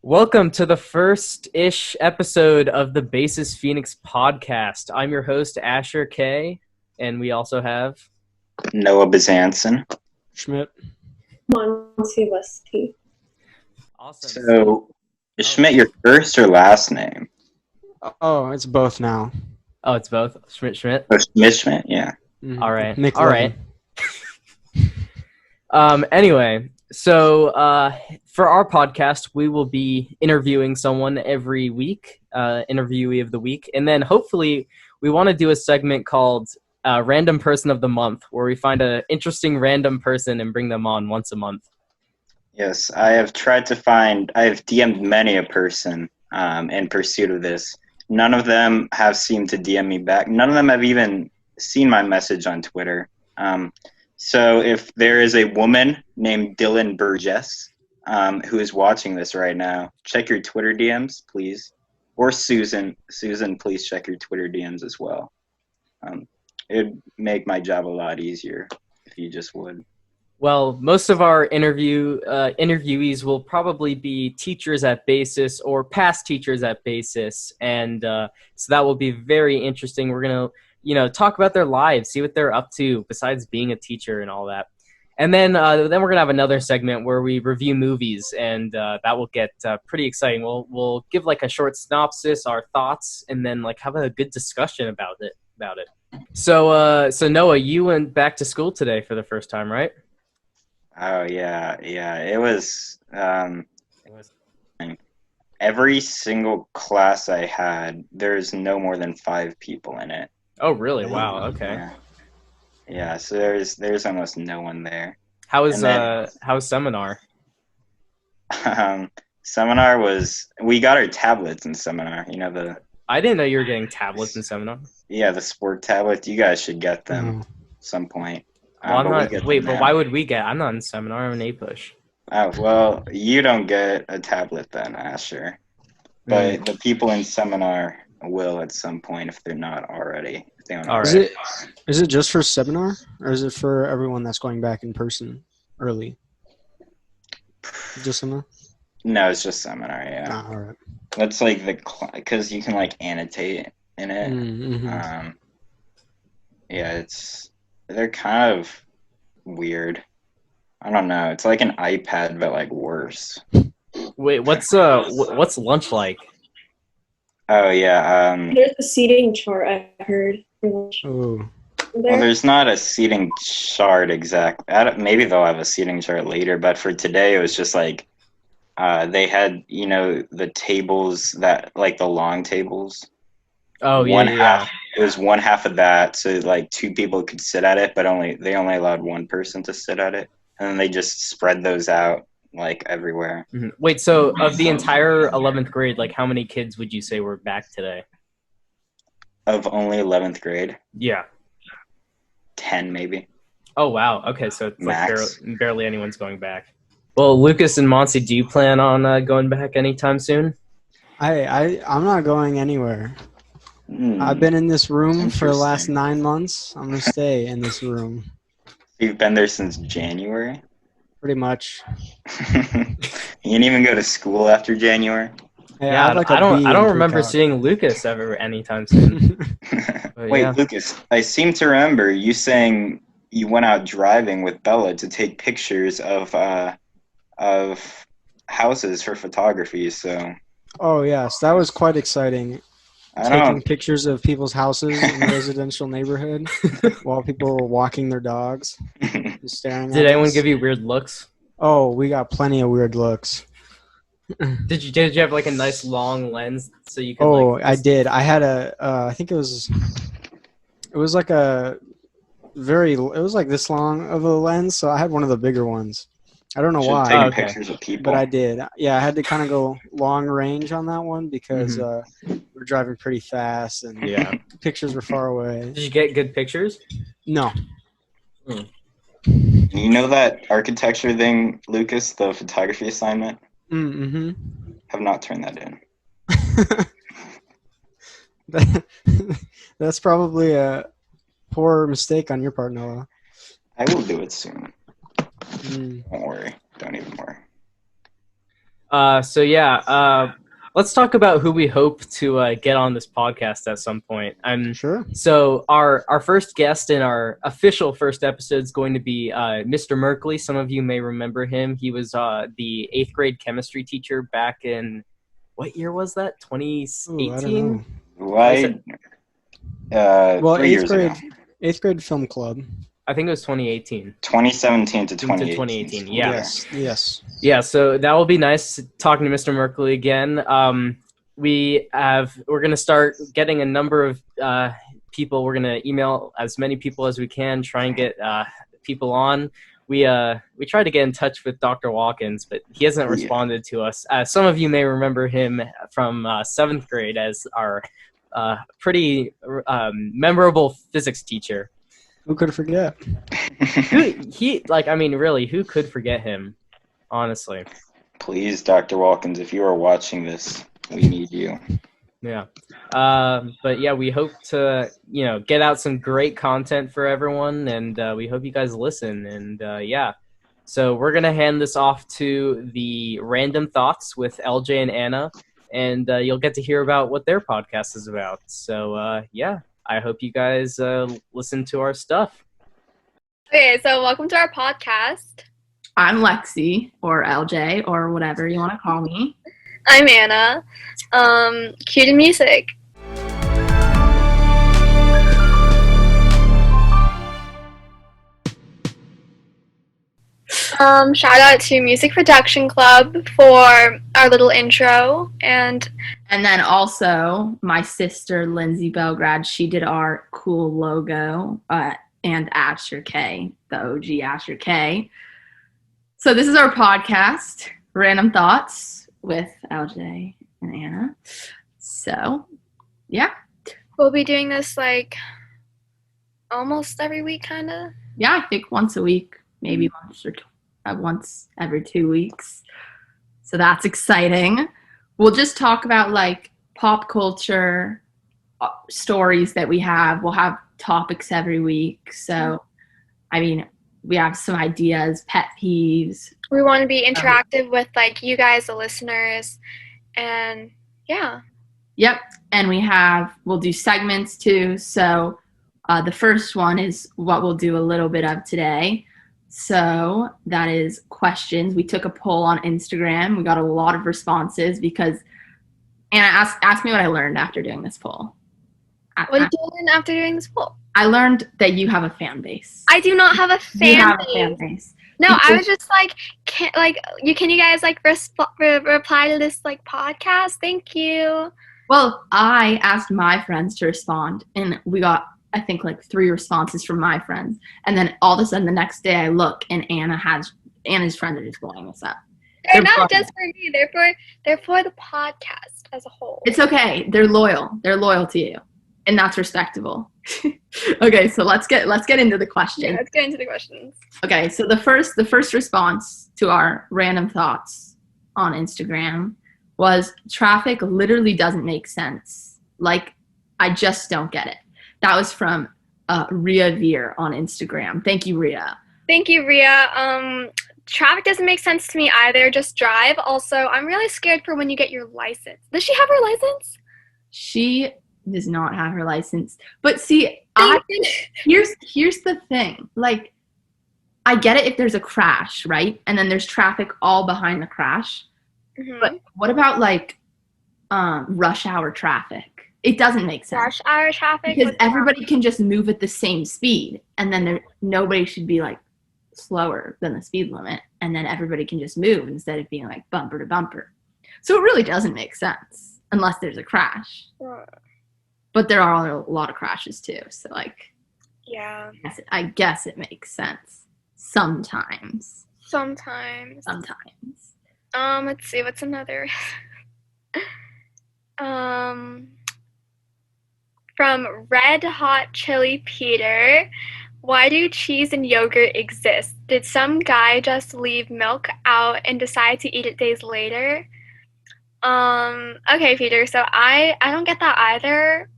Welcome to the first-ish episode of the Basis Phoenix podcast. I'm your host, Asher K, and we also have... Noah Bezanson. Schmidt. Monty Westy. Awesome. So, is Schmidt your first or last name? Oh, it's both now. Oh, it's both? Schmidt? Oh, Schmidt, yeah. Mhm. All right. Nick All Levin. right. Anyway, so for our podcast, we will be interviewing someone every week, interviewee of the week. And then hopefully we want to do a segment called Random Person of the Month, where we find an interesting random person and bring them on once a month. Yes, I've DM'd many a person in pursuit of this. None of them have seemed to DM me back. None of them have even seen my message on Twitter. So if there is a woman named Dylan Burgess who is watching this right now, check your Twitter DMs, please. Or Susan. Susan, please check your Twitter DMs as well. It would make my job a lot easier if you just would. Well, most of our interviewees will probably be teachers at Basis or past teachers at Basis, and so that will be very interesting. We're gonna, talk about their lives, see what they're up to besides being a teacher and all that. And then we're gonna have another segment where we review movies, and that will get pretty exciting. We'll give like a short synopsis, our thoughts, and then like have a good discussion about it. So Noah, you went back to school today for the first time, right? Oh yeah. It was every single class I had, there's no more than 5 people in it. Oh really? Wow. Okay. Yeah. So there's almost no one there. How's seminar? Seminar we got our tablets in seminar. I didn't know you were getting tablets in seminar. Yeah, the sport tablets. You guys should get them at some point. Well, I'm not. Wait, but now. why would we get? I'm not in seminar. I'm an A-push. Oh well, you don't get a tablet then, Asher. But the people in seminar will at some point if they're not already. If they don't All already. right. Is it just for seminar, or is it for everyone that's going back in person early? Just seminar? No, it's just seminar. Yeah, Ah, all right. that's like because you can like annotate in it. Mm-hmm. Yeah, they're kind of weird. I don't know. It's like an iPad, but like worse. Wait, what's lunch like? Oh yeah. There's a seating chart I heard for lunch. Oh, Well, there's not a seating chart exact. Maybe they'll have a seating chart later, but for today it was just like they had the tables that like the long tables. Oh yeah, One yeah. half. It was one half of that, so like 2 people could sit at it, but they only allowed 1 person to sit at it, and then they just spread those out like everywhere. Mhm. Wait, so of the entire 11th grade, like how many kids would you say were back today? Of only 11th grade, Yeah. 10 maybe. Oh wow. Okay, so it's like Max. barely anyone's going back. Well, Lucas and Monty, do you plan on going back anytime soon? I'm not going anywhere. I've been in this room for the last 9 months. I'm gonna stay in this room. You've been there since January? Pretty much. You didn't even go to school after January? Hey, Yeah, have like I a don't B I don't in remember pre-calc. seeing Lucas ever anytime soon. But Wait, yeah. Lucas, I seem to remember you saying you went out driving with Bella to take pictures of houses for photography, so Oh yes, that was quite exciting. I Taking don't pictures of people's houses in the residential neighborhood while people were walking their dogs, just staring Did at anyone us. give you weird looks? Oh, we got plenty of weird looks. Did you have like a nice long lens so you could Oh, like I did. I had I think it was like it was like this long of a lens, so I had one of the bigger ones. I don't know should why, taking okay. pictures of people. but I did. Yeah, I had to kind of go long range on that one because we were driving pretty fast and Yeah. pictures were far away. Did you get good pictures? No. You know that architecture thing, Lucas, the photography assignment? Mm-hmm. Have not turned that in. That's probably a poor mistake on your part, Noah. I will do it soon. Mm. Don't worry. Don't even worry. So yeah, let's talk about who we hope to get on this podcast at some point. Sure. So our first guest in our official first episode is going to be Mr. Merkley. Some of you may remember him. He was the 8th grade chemistry teacher back in, what year was that? Ooh, I don't 2018? know. Why? Well, 3 years ago. eighth grade film club. I think it was 2018. 2017 to 2018. 2018, yeah. Yes. Yeah, so that will be nice talking to Mr. Merkley again. We're gonna start getting a number of people. We're gonna email as many people as we can, try and get people on. We tried to get in touch with Dr. Watkins, but he hasn't responded to us. Some of you may remember him from 7th grade as our pretty memorable physics teacher. Who could forget? Really, who could forget him? Honestly. Please, Dr. Walkins, if you are watching this, we need you. Yeah. But yeah, we hope to, get out some great content for everyone, and we hope you guys listen. And yeah. So we're going to hand this off to the Random Thoughts with LJ and Anna, and you'll get to hear about what their podcast is about. So yeah, I hope you guys listen to our stuff. Okay, so welcome to our podcast. I'm Lexi, or LJ, or whatever you want to call me. I'm Anna. Cue the music. Shout out to Music Production Club for our little intro, and then also my sister Lindsay Belgrad, she did our cool logo, and Asher K, the OG Asher K. So this is our podcast, Random Thoughts with LJ and Anna. So, yeah. we'll be doing this like almost every week, kind of. Yeah, I think once a week, maybe once every 2 weeks. So that's exciting. We'll just talk about like pop culture stories that we have. We'll have topics every week. So, I mean, we have some ideas, pet peeves. We want to be interactive with like you guys, the listeners, and yeah. Yep. And we'll do segments too. So the first one is what we'll do a little bit of today. So that is questions. We took a poll on Instagram. We got a lot of responses because Anna asked me what I learned after doing this poll. What did you learn after doing this poll? I learned that you have a fan base. I do not have a fan base. No, I was just like, can you guys like reply to this like podcast? Thank you. Well, I asked my friends to respond, and we got, I think, like 3 responses from my friends. And then all of a sudden the next day I look and Anna's friends are just blowing us up. They're not just for me. They're for the podcast as a whole. It's okay. They're loyal. They're loyal to you. And that's respectable. Okay, so let's get into the question. Yeah, let's get into the questions. Okay, so the first response to our random thoughts on Instagram was traffic literally doesn't make sense. Like, I just don't get it. That was from Ria Veer on Instagram. Thank you, Ria. Thank you, Ria. Traffic doesn't make sense to me either. Just drive. Also, I'm really scared for when you get your license. Does she have her license? She does not have her license. But see, here's the thing. Like, I get it if there's a crash, right? And then there's traffic all behind the crash. Mm-hmm. But what about like rush hour traffic? It doesn't make sense. Rush hour traffic? Because everybody can just move at the same speed, and then nobody should be like slower than the speed limit, and then everybody can just move instead of being like bumper to bumper. So it really doesn't make sense unless there's a crash. But there are a lot of crashes too, so like, yeah, I guess it makes sense sometimes. Sometimes. Let's see, what's another? From Red Hot Chili Peter, why do cheese and yogurt exist? Did some guy just leave milk out and decide to eat it days later? Okay, Peter, so I don't get that either.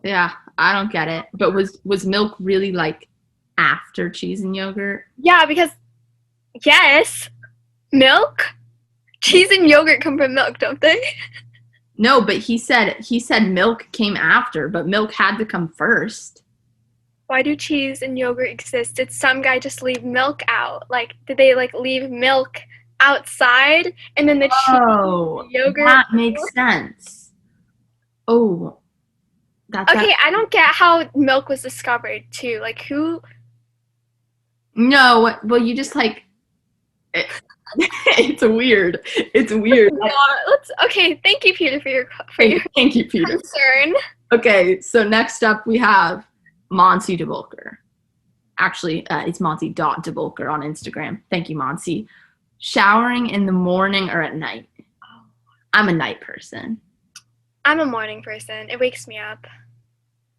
Yeah, I don't get it. But was milk really like after cheese and yogurt? Yeah, because yes, milk. Cheese and yogurt come from milk, don't they? No, but he said milk came after, but milk had to come first. Why do cheese and yogurt exist? Did some guy just leave milk out? Like, did they like leave milk outside and then the cheese and yogurt? That makes sense. Oh, Okay, I don't get how milk was discovered too. Like, who? No, well, you just like. It's weird. Okay, thank you, Peter, for your Thank you, Peter. concern. Okay, so next up we have Monty DeVolker. Actually, it's Monty.DeVolker on Instagram. Thank you, Monty. Showering in the morning or at night? I'm a night person. I'm a morning person. It wakes me up.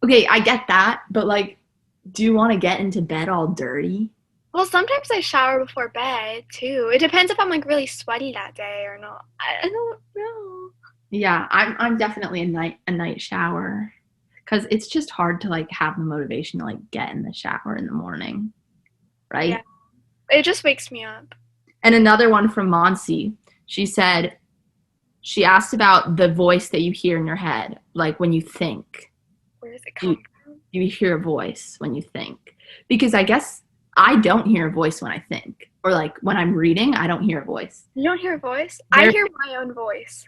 Okay, I get that, but like, do you want to get into bed all dirty? Well, sometimes I shower before bed too. It depends if I'm like really sweaty that day or not. I don't know. Yeah, I'm definitely a night shower because it's just hard to like have the motivation to like get in the shower in the morning, right? Yeah. It just wakes me up. And another one from Monsi, she said, she asked about the voice that you hear in your head, like when you think. Where does it come from? You hear a voice when you think. Because I guess I don't hear a voice when I think. Or like when I'm reading, I don't hear a voice. You don't hear a voice? I hear my own voice.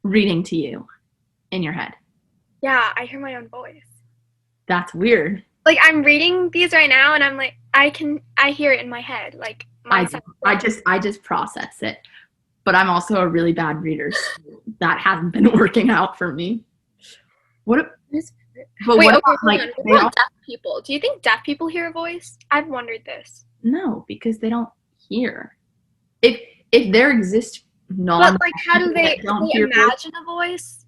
Reading to you in your head. Yeah, I hear my own voice. That's weird. Like I'm reading these right now and I'm like, I hear it in my head. Like I just process it. But I'm also a really bad reader, so that hasn't been working out for me. What about deaf people? Do you think deaf people hear a voice? I've wondered this. No, because they don't hear. If there exists but like, how do they imagine a voice?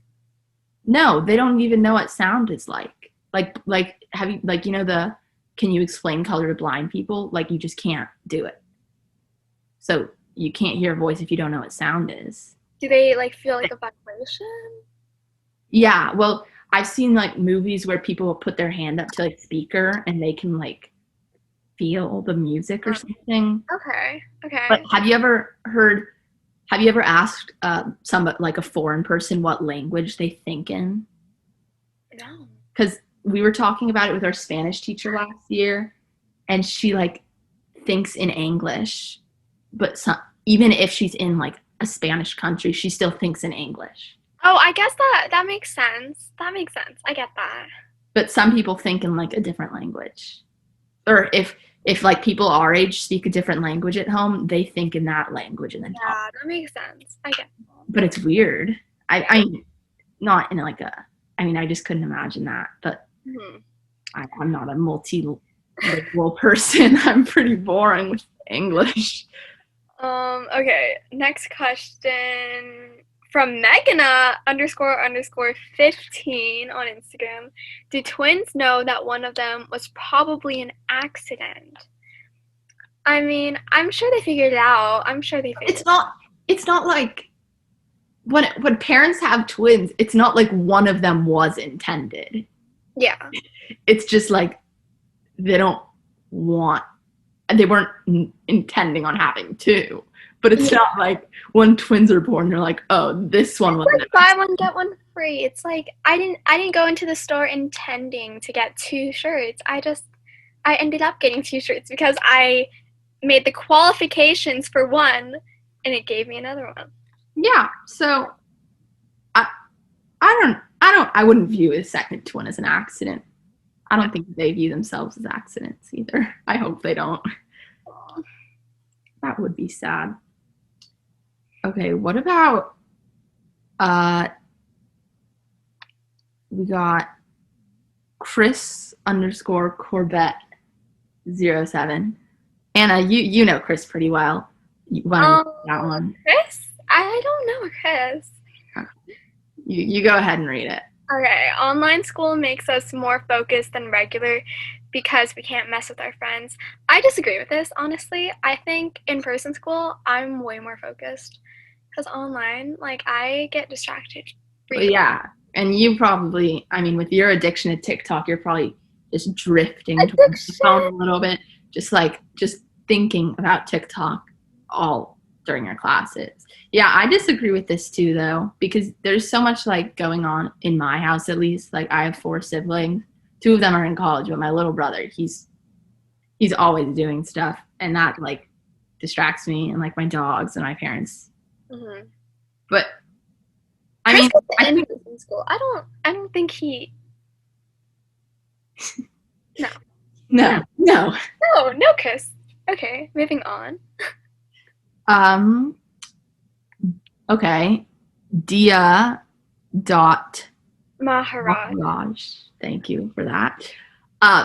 No, they don't even know what sound is like. Like have you like, you know, can you explain color to blind people? Like you just can't do it. So you can't hear a voice if you don't know what sound is. Do they like feel like a vibration? Yeah, well, I've seen like movies where people will put their hand up to like speaker and they can like feel the music or something. Okay. But have you ever asked somebody like a foreign person what language they think in? No. Because we were talking about it with our Spanish teacher last year, and she like thinks in English, but even if she's in like a Spanish country, she still thinks in English. Oh, I guess that makes sense. That makes sense. I get that. But some people think in like a different language. Or if like people our age speak a different language at home, they think in that language and then talk. Yeah, that makes sense. I get that. But it's weird. I not in like I just couldn't imagine that. But I'm not a multilingual person. I'm pretty boring with English. Okay, next question from Megana__15 on Instagram. Do twins know that one of them was probably an accident? I mean, I'm sure they figured it out. It's not like when parents have twins, it's not like one of them was intended. Yeah. It's just like they weren't intending on having two. But it's not like when twins are born, they're like, oh, this one was like buy one, get one free. It's like I didn't go into the store intending to get two shirts. I ended up getting two shirts because I made the qualifications for one and it gave me another one. Yeah. So I wouldn't view a second twin as an accident. I don't think they view themselves as accidents either. I hope they don't. That would be sad. Okay, what about we got Chris_Corbett07. Anna, you know Chris pretty well. You want to that one? Chris? I don't know Chris. You go ahead and read it. Okay, online school makes us more focused than regular because we can't mess with our friends. I disagree with this, honestly. I think in-person school, I'm way more focused. Because online, like, I get distracted. Yeah, and you probably, with your addiction to TikTok, you're probably just drifting towards the phone a little bit. Just thinking about TikTok all during your classes. Yeah, I disagree with this too, though, because there's so much like going on in my house, at least. Like, I have 4 siblings. 2 of them are in college, but my little brother, he's always doing stuff, and that like distracts me, and like my dogs and my parents. Mm-hmm. But I mean, I think in school. I don't think he. no. No, Chris. Okay, moving on. Okay. Dia dot Maharaj. Thank you for that.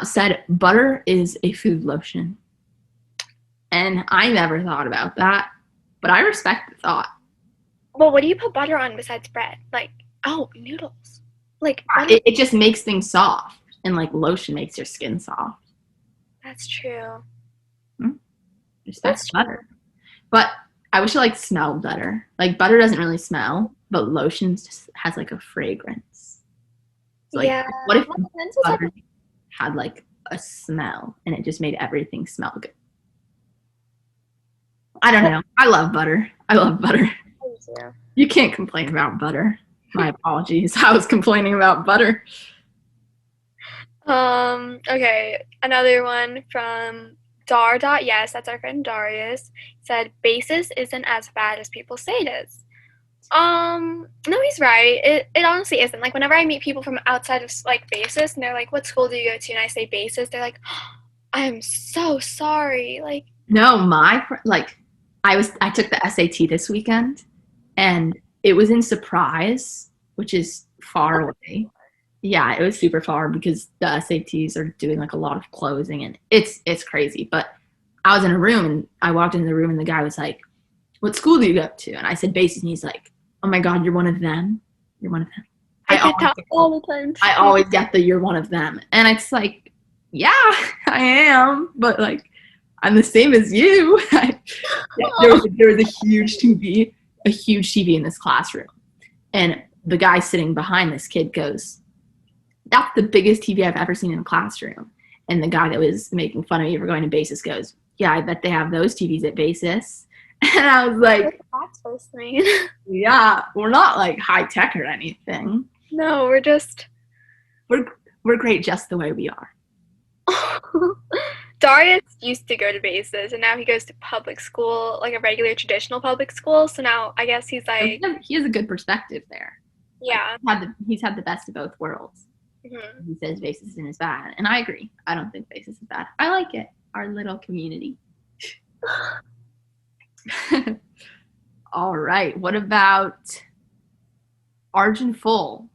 Said butter is a food lotion. And I never thought about that, but I respect the thought. Well, what do you put butter on besides bread? Like, noodles. Like, it just makes things soft, and like lotion makes your skin soft. That's true. Respect butter. But I wish it like smelled better. Like, butter doesn't really smell, but lotion just has like a fragrance. So, like, yeah. What if butter had like a smell and it just made everything smell good? I don't know. I love butter. Yeah. You can't complain about butter. My apologies. I was complaining about butter. Okay. Another one from Dar.yes, that's our friend Darius, said basis isn't as bad as people say it is. No, he's right. It honestly isn't. Like, whenever I meet people from outside of like basis and they're like, what school do you go to? And I say basis, they're like, I'm so sorry. Like, no, I took the SAT this weekend, and it was in Surprise, which is far away. Yeah, it was super far because the SATs are doing like a lot of closing, and it's crazy. But I was in a room, and I walked into the room, and the guy was like, what school do you go to? And I said basis, and he's like, oh my God, you're one of them? You're one of them? I get that all the time. I always get the you're one of them. And it's like, yeah, I am, but like, I'm the same as you. There was a huge TV in this classroom. And the guy sitting behind this kid goes, that's the biggest TV I've ever seen in a classroom. And the guy that was making fun of me for going to basis goes, yeah, I bet they have those TVs at basis. And I was like, what's that supposed to mean? yeah, we're not like high tech or anything. No, we're great just the way we are. Darius used to go to basis, and now he goes to public school, like a regular traditional public school. So now I guess he's like, he has a good perspective there. Yeah, like, he's had the best of both worlds. Mm-hmm. He says basis isn't as bad, and I agree. I don't think basis is bad. I like it. Our little community. All right. What about Arjun Full?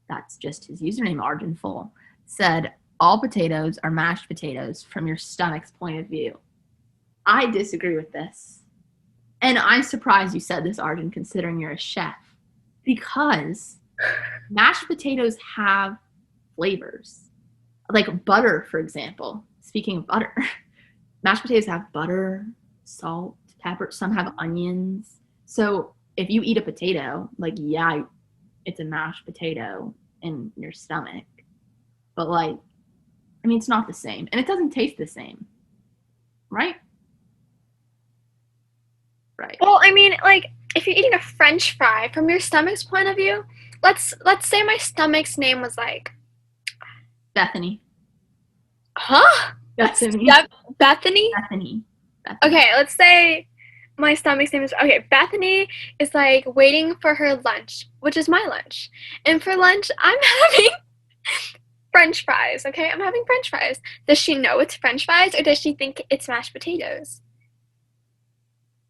That's just his username, Arjun Full. Said, all potatoes are mashed potatoes from your stomach's point of view. I disagree with this. And I'm surprised you said this, Arjun, considering you're a chef. Because mashed potatoes have flavors. Like butter, for example. Speaking of butter, mashed potatoes have butter, salt, pepper. Some have onions. So if you eat a potato, like, yeah, it's a mashed potato in your stomach. But, like, I mean, it's not the same. And it doesn't taste the same. Right? Right. Well, I mean, like, if you're eating a French fry from your stomach's point of view, let's say my stomach's name was like Bethany. Huh? Bethany. Bethany? Bethany. Okay, let's say my stomach's name is Bethany is like waiting for her lunch, which is my lunch. And for lunch, I'm having French fries, okay? I'm having French fries. Does she know it's French fries, or does she think it's mashed potatoes?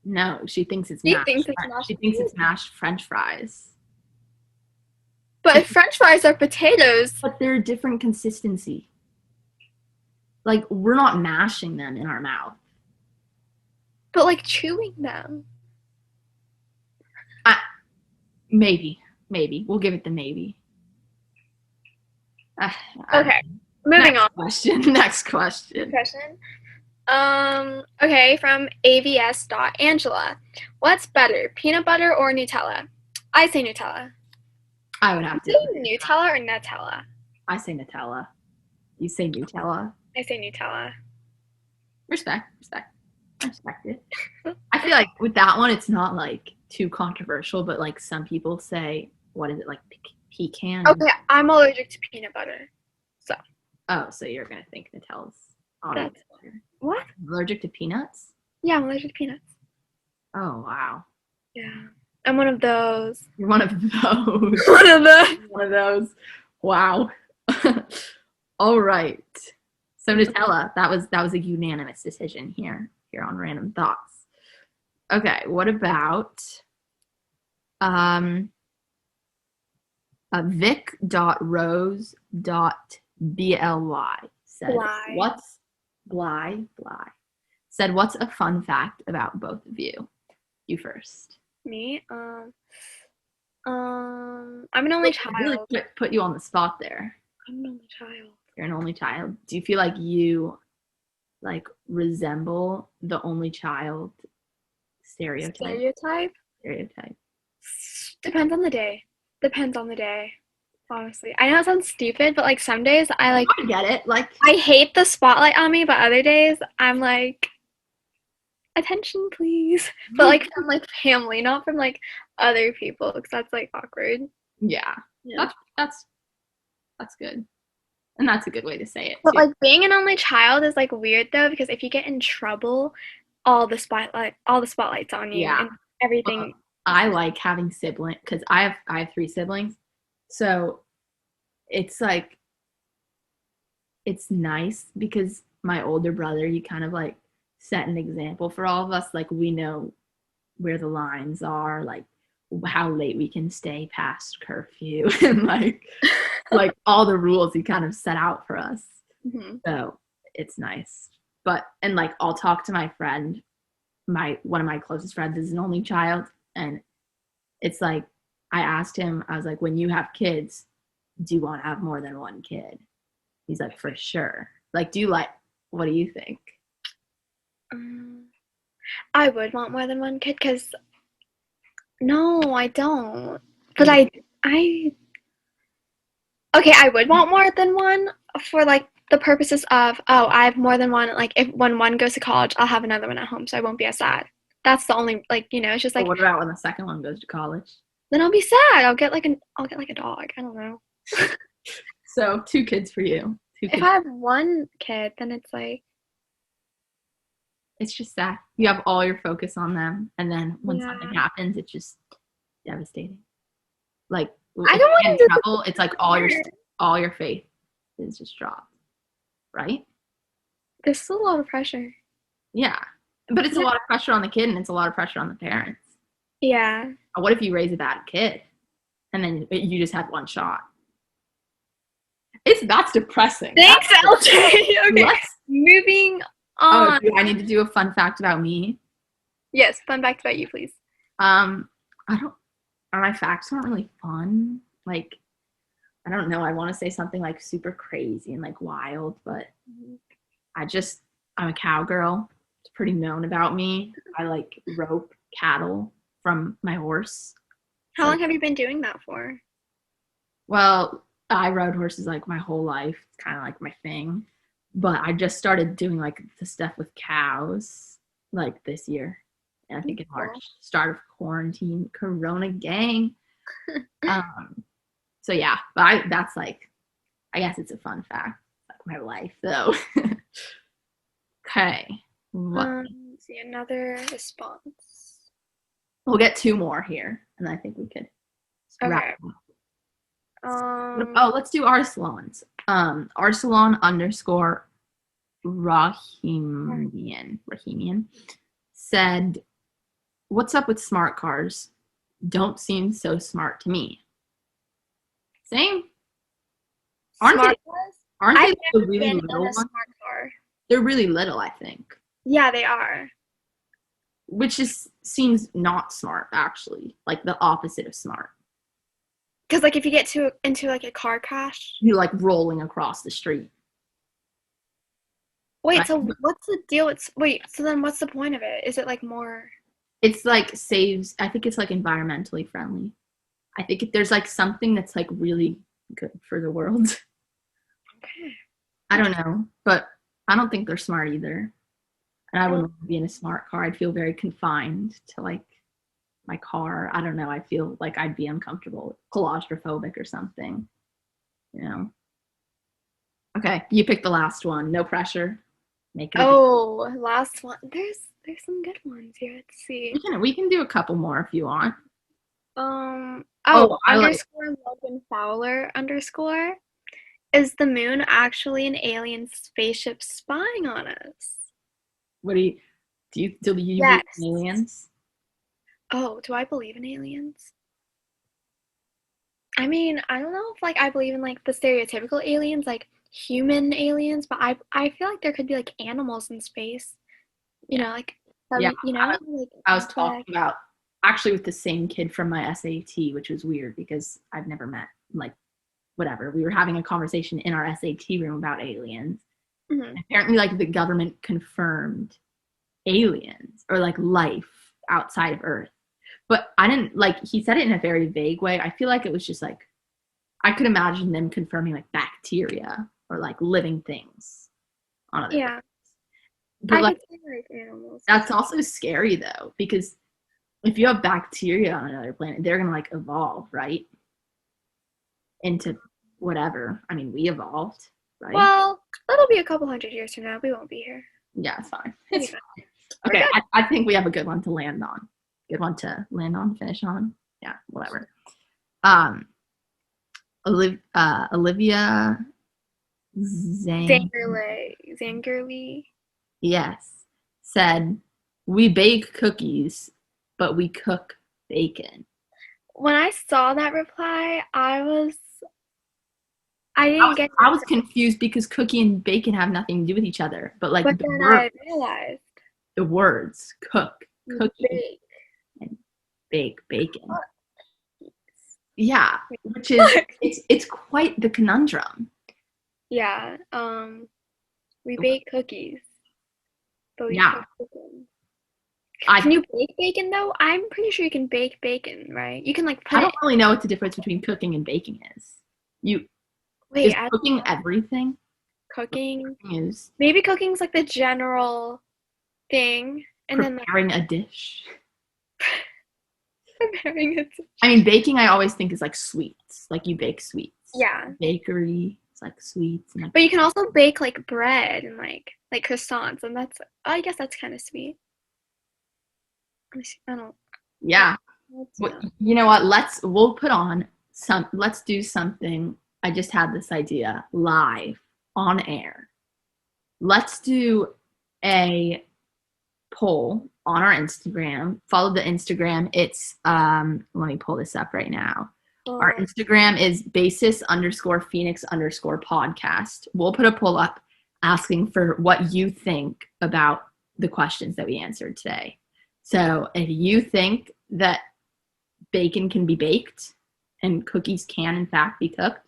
No, she thinks it's She mashed. thinks it's mashed She thinks it's mashed French fries. But if French fries are potatoes, but they're a different consistency. Like, we're not mashing them in our mouth. but like chewing them. Maybe. We'll give it the maybe. Okay, moving on. Next question. Okay, from avs.angela. What's better, peanut butter or Nutella? I say Nutella. I would have to. Say Nutella or Nutella? I say Nutella. You say Nutella? I say Nutella. Respect. I respect it. I feel like with that one, it's not like too controversial, but like some people say, what is it, like pecan? Okay, I'm allergic to peanut butter. Oh, so you're gonna think Nutella's on What? allergic to peanuts? Yeah, I'm allergic to peanuts. Oh wow, Yeah. I'm one of those. you're one of those. One of those. One of those. Wow. All right. So Nutella, that was a unanimous decision here on Random Thoughts. Okay, what about Vic.rose.bly said what's said what's a fun fact about both of you? You first. Me? I'm an only child. Really put you on the spot there. I'm an only child. You're an only child. Do you feel like you like resemble the only child stereotype? Stereotype. Depends on the day. Honestly, I know it sounds stupid, but like some days I get it. Like I hate the spotlight on me, but other days I'm like, attention, please. But like from like family, not from like other people, because that's like awkward. Yeah. That's good. And that's a good way to say it. But too. like being an only child is like weird though, because if you get in trouble, all the spotlight's on you and everything. I like having siblings because I have 3 siblings. So it's like it's nice because my older brother, he kind of like set an example for all of us. Like we know where the lines are, like how late we can stay past curfew and like all the rules he kind of set out for us. Mm-hmm. So it's nice. And like I'll talk to my friend, one of my closest friends is an only child, and it's like I asked him, I was like, when you have kids, do you want to have more than one kid? He's like, for sure. Like, what do you think? I would want more than one kid because no, I don't. But I would want more than one for like the purposes of, I have more than one. Like when one goes to college, I'll have another one at home, so I won't be as sad. That's the only it's just like. But what about when the second one goes to college? Then I'll be sad. I'll get like a dog. I don't know. So 2 kids for you. 2 kids. If I have one kid, then it's like. It's just sad. You have all your focus on them, and then when something happens, it's just devastating. Like I don't want to trouble. It's like all your faith is just dropped, right? This is a lot of pressure. Yeah, but it's a lot of pressure on the kid, and it's a lot of pressure on the parents. Yeah. What if you raise a bad kid, and then you just had one shot? That's depressing. Thanks, LJ. Okay, moving on. Do I need to do a fun fact about me? Yes, fun fact about you, please. My facts aren't really fun. Like, I don't know. I want to say something like super crazy and like wild, but I'm a cowgirl. It's pretty known about me. I like rope cattle from my horse. How long have you been doing that for? Well, I rode horses like my whole life. It's kind of like my thing. But I just started doing like the stuff with cows like this year. And I think in March, start of quarantine, Corona gang. So yeah, but that's like, I guess it's a fun fact. Like my life though. Okay. Let's see, another response. We'll get 2 more here, and I think we could wrap up. Let's do Arsalan's. Arsalan_Rahimian said, "What's up with smart cars? Don't seem so smart to me." Same. Aren't they the really little ones? Smart car. They're really little, I think. Yeah, they are. Which seems not smart, actually. Like the opposite of smart. Because like if you get into like a car crash, you're like rolling across the street. Wait, right? So what's the deal? So then what's the point of it? Is it like more? It's like I think it's like environmentally friendly. I think there's like something that's like really good for the world. Okay. I don't know, but I don't think they're smart either. And I wouldn't want to be in a smart car. I'd feel very confined to like my car. I don't know. I feel like I'd be uncomfortable, claustrophobic or something, you know. Okay, you pick the last one. No pressure. Make it. Last one. There's some good ones here. Let's see. We can do a couple more if you want. Underscore Logan Fowler underscore. Is the moon actually an alien spaceship spying on us? What do you Yes. believe in aliens? Oh, do I believe in aliens? I mean, I don't know if like I believe in like the stereotypical aliens, like human aliens, but I feel like there could be like animals in space. You know, like Yeah, like I was talking about actually with the same kid from my SAT, which was weird because I've never met like whatever. We were having a conversation in our SAT room about aliens. Mhm. Apparently, like the government confirmed aliens or like life outside of Earth. But I didn't like he said it in a very vague way. I feel like it was just like I could imagine them confirming like bacteria or like living things on other planets. But like, could say like animals. that's also scary though, because if you have bacteria on another planet, they're gonna like evolve, right? Into whatever. I mean, we evolved, right? Well, that'll be a couple hundred years from now. We won't be here. Yeah, it's fine. It's It's fine. Okay, I think we have a good one to land on. Good one to land on, finish on. Yeah, whatever. Olivia Zangerly. Yes, said, we bake cookies, but we cook bacon. When I saw that reply, I was confused because cookie and bacon have nothing to do with each other. But like but then I realized the words cook, cookie, bake, and bake bacon. Yeah, which is it's quite the conundrum. Yeah. We bake cookies. But we cook bacon. Can you bake bacon though? I'm pretty sure you can bake bacon, right? You can like put I don't really know what the difference between cooking and baking is. Is cooking everything? Cooking is maybe cooking's like the general thing, and preparing a dish. Preparing a dish. I mean, baking I always think is like sweets. Like you bake sweets. Yeah. Bakery, it's like sweets. And like but you can also bake like bread and like croissants, and I guess that's kind of sweet. I don't. Yeah. Well, you know what? Let's do something. I just had this idea live on air. Let's do a poll on our Instagram. Follow the Instagram. It's let me pull this up right now. Our Instagram is basis_Phoenix_podcast. We'll put a poll up asking for what you think about the questions that we answered today. So if you think that bacon can be baked and cookies can in fact be cooked,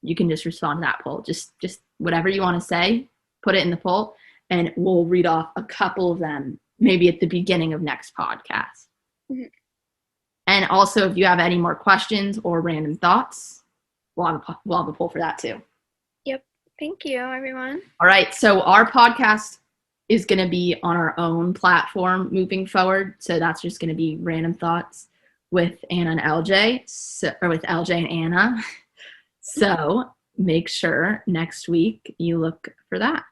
you can just respond to that poll. Just whatever you want to say, put it in the poll, and we'll read off a couple of them maybe at the beginning of next podcast. Mm-hmm. And also, if you have any more questions or random thoughts, we'll have a poll for that too. Yep. Thank you, everyone. All right. So our podcast is going to be on our own platform moving forward. So that's just going to be random thoughts with Anna and LJ, or with LJ and Anna. So make sure next week you look for that.